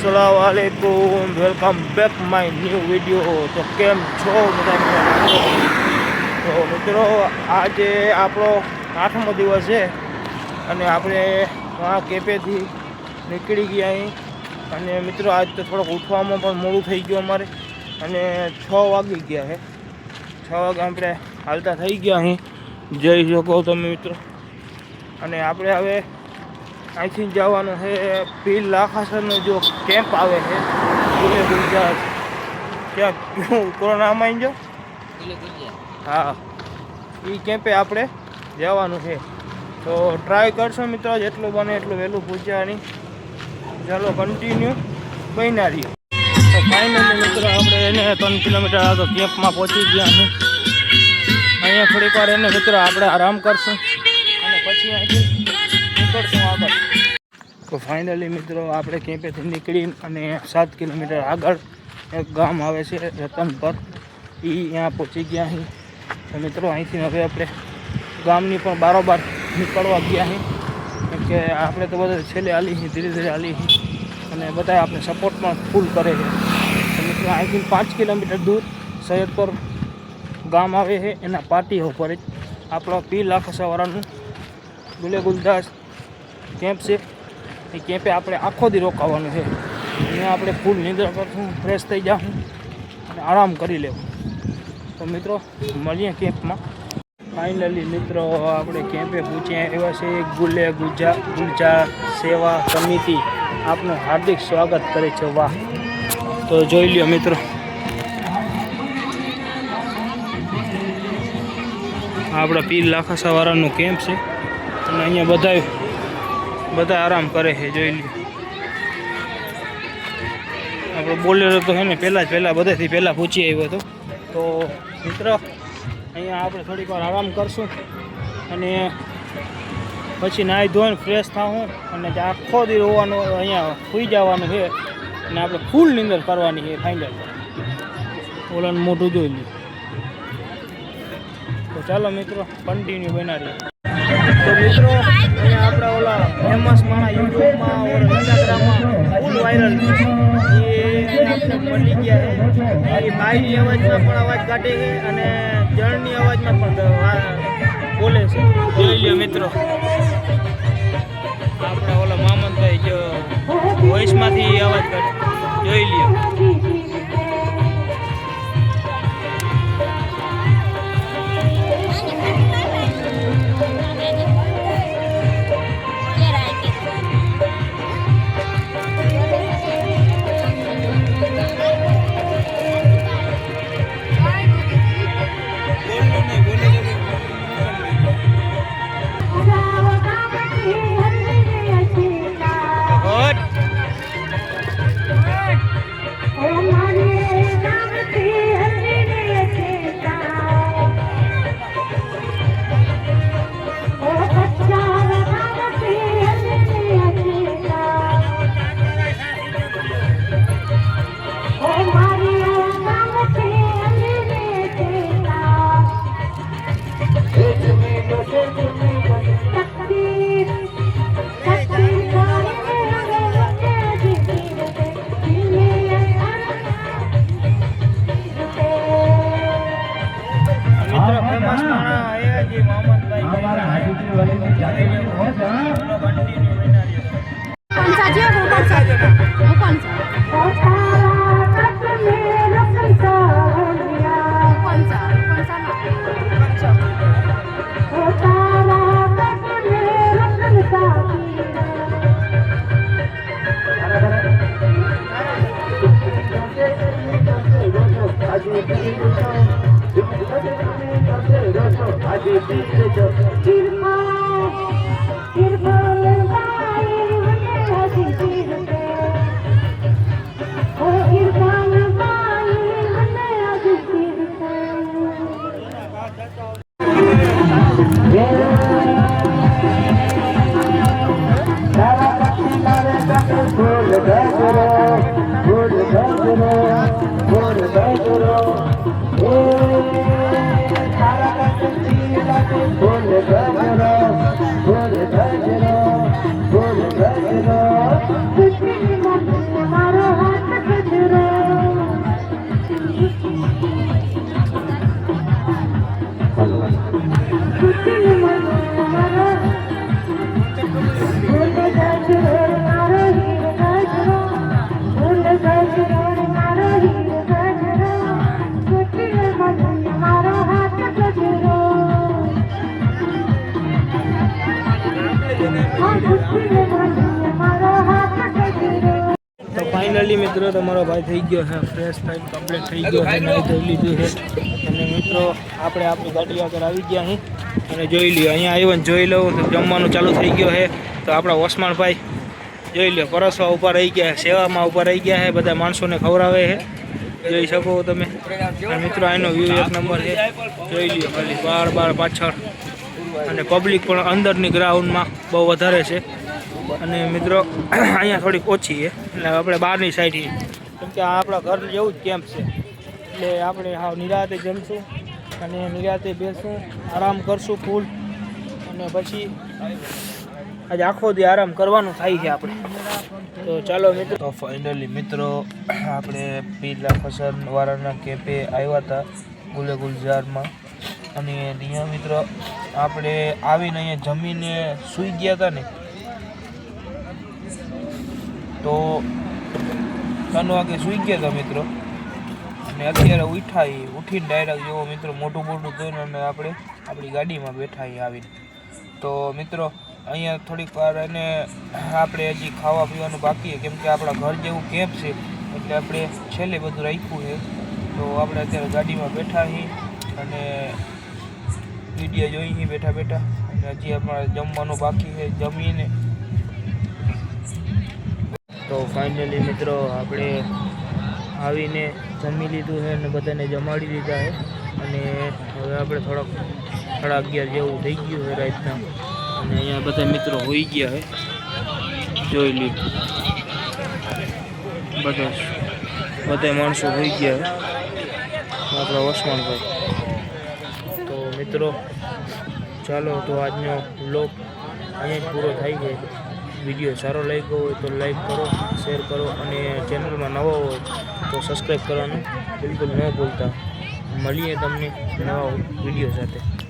अस्सलामुअलैकुम, welcome back my new video. तो केम छो બધા? તો મિત્રો આજે આપણો 8મો દિવસ છે અને આપણે આ કેફેથી નીકળી ગયા અહીં। અને મિત્રો આજ તો થોડોક ઉઠવામાં પણ મોડું થઈ ગયું અમારે અને 6 વાગી ગયા છે। 6 વાગે આપણે હાલતા થઈ ગયા અહીં, જઈ શકો તમે મિત્રો। અને આપણે હવે અહીંથી જવાનું છે પીર લાખાસરનો જો કેમ્પ આવે છે ગુજરાત, ક્યાં કોરોના નામ જો હા, એ કેમ્પે આપણે જવાનું છે। તો ટ્રાય કરશો મિત્રો જેટલું બને એટલું વહેલું પહોંચવાની। ચાલો કન્ટિન્યુ બન્યા રહીએ। તો ફાઇનલી મિત્રો આપણે એને 3 કિલોમીટર આગળ કેમ્પમાં પહોંચી ગયા છે। અહીંયા થોડીક વાર એને મિત્રો આપણે આરામ કરશું અને પછી અહીંથી નીકળશું આગળ। તો ફાઇનલી મિત્રો આપણે કેમ્પેથી નીકળી અને 7 કિલોમીટર આગળ એક ગામ આવે છે રતનપર, એ અહીંયા પહોંચી ગયા છીએ। તો મિત્રો અહીંથી હવે આપણે ગામની પણ બારોબાર નીકળવા ગયા છીએ, કેમ કે આપણે તો બધા છેલ્લે હાલી છીએ, ધીરે ધીરે હાલી છીએ અને બધા આપણે સપોર્ટ પણ ફૂલ કરે છે। તો મિત્રો અહીંથી 5 કિલોમીટર દૂર સૈયદપર ગામ આવે છે, એના પાટીઓ પર જ આપણો પીર લાખાસવાળાનું ગુલે ગુલદાસ કેમ્પ છે। એ કેમ્પે આપણે આખો દી રોકાવાનું છે। અહીંયા આપણે ફૂલ નિંદ્રા કરશું, ફ્રેશ થઈ જાઉં અને આરામ કરી લેવું। તો મિત્રો મળીએ કેમ્પમાં। ફાઇનલી મિત્રો આપણે કેમ્પે પહોંચ્યા એવા છે। ગુલજાર સેવા સમિતિ આપનું હાર્દિક સ્વાગત કરે છે, વાહ। તો જોઈ લ્યો મિત્રો, આપણા પીર લાખાસવાળાનું કેમ્પ છે અને અહીંયા બધા આરામ કરે છે, જોઈ લ્યો। આપણો બોલેરો તો છે ને પહેલાં બધાથી પહેલાં પૂછી આવ્યો હતો। તો મિત્રો અહીંયા આપણે થોડીક વાર આરામ કરશું અને પછી નાહી ધોઈને ફ્રેશ થાવું અને આખો દી રોવાનું, અહીંયા સૂઈ જવાનું છે અને આપણે ફૂલ નીંદર કરવાની છે ફાઇનલ। ઓલાનું મોઢું જોઈ લ્યો। તો ચાલો મિત્રો કન્ટિન્યુ બના રહીએ। તો મિત્રો અહીંયા આપણા ઓલા ફેમસ માણા યુટ્યુબમાં ઓર ઇન્સ્ટાગ્રામમાં ફૂલ વાયરલ છે, એ આપણે મળી ગયા છે। એ બાઈની અવાજમાં પણ અવાજ કાઢે છે અને જળની અવાજમાં પણ બોલે છે, જોઈ લ્યો મિત્રો। આપણા ઓલા મામનભાઈ જો વોઇસમાંથી અવાજ કાઢે, જોઈ લ્યો। Boom, તો ફાઇનલી મિત્રો તમારો ભાઈ થઈ ગયો છે ફ્રેશ થઈ કમ્પ્લીટ થઈ ગયો છે નાઈ ધોઈ લીધું છે અને મિત્રો આપણે આપણી ગાડી આગળ આવી ગયા અહીં અને જોઈ લ્યો અહીંયા આવ્યો ને જોઈ લઉં તો જમવાનું ચાલુ થઈ ગયો છે તો આપણા ઓસમાણભાઈ જોઈ લ્યો પરસવા ઉપર રહી ગયા છે સેવામાં ઉપર રહી ગયા છે બધા માણસોને ખવડાવે છે જોઈ શકો તમે અને મિત્રો આનો વ્યૂ એક નંબર છે જોઈ લ્યો ખાલી બાર પાછળ અને પબ્લિક પણ અંદરની ગ્રાઉન્ડમાં બહુ વધારે છે અને મિત્રો અહીંયા થોડીક ઓછી છે એટલે આપણે બહારની સાઈડ કેમ કે આ આપણા ઘર જેવું જ કેમ્પ છે એટલે આપણે હાવ નિરાતે જમશું અને નિરાતે બેસશું આરામ કરશું ફૂલ અને પછી આજે આખો દી આરામ કરવાનું થાય છે આપણે તો ચાલો મિત્રો તો ફાઇનલી મિત્રો આપણે પીલા ફસન વાળાના કેફે આવ્યા હતા ગુલે ગુલજારમાં અને અહીંયા મિત્રો આપણે આવીને અહીંયા જમીને સૂઈ ગયા હતા ને તો 3 વાગે સૂઈ ગયા હતા મિત્રો અને અત્યારે ઉઠીને ડાયરેક્ટ જેવો મિત્રો મોટું જોઈને અને આપણે આપણી ગાડીમાં બેઠા આવીને તો મિત્રો અહીંયા થોડીક વાર એને આપણે હજી ખાવા પીવાનું બાકી છે કેમ કે આપણા ઘર જેવું કેમ્પ છે એટલે આપણે છેલ્લે બધું રાખ્યું છે તો આપણે અત્યારે ગાડીમાં બેઠા છીએ અને વિડીયો જોઈ બેઠા અને હજી અમારે જમવાનું બાકી છે જમીને તો ફાઇનલી મિત્રો આપણે આવીને જમી લીધું છે અને બધાને જમાડી દીધા છે અને હવે આપણે થોડાક 11:30 જેવું થઈ ગયું છે રાતના અને અહીંયા બધા મિત્રો હોઈ ગયા છે જોઈ લીધું બધા માણસો હોઈ ગયા છે આપણા ઓસમાણભાઈ તો મિત્રો ચાલો તો આજનો વ્લોગ અહીંયા જ પૂરો થાય છે વિડીયો સારો લાગ્યો હોય તો લાઈક કરો શેર કરો અને ચેનલમાં નવા હોય તો સબસ્ક્રાઈબ કરવાનું બિલકુલ ન ભૂલતા મળીએ તમને નવા વિડીયો સાથે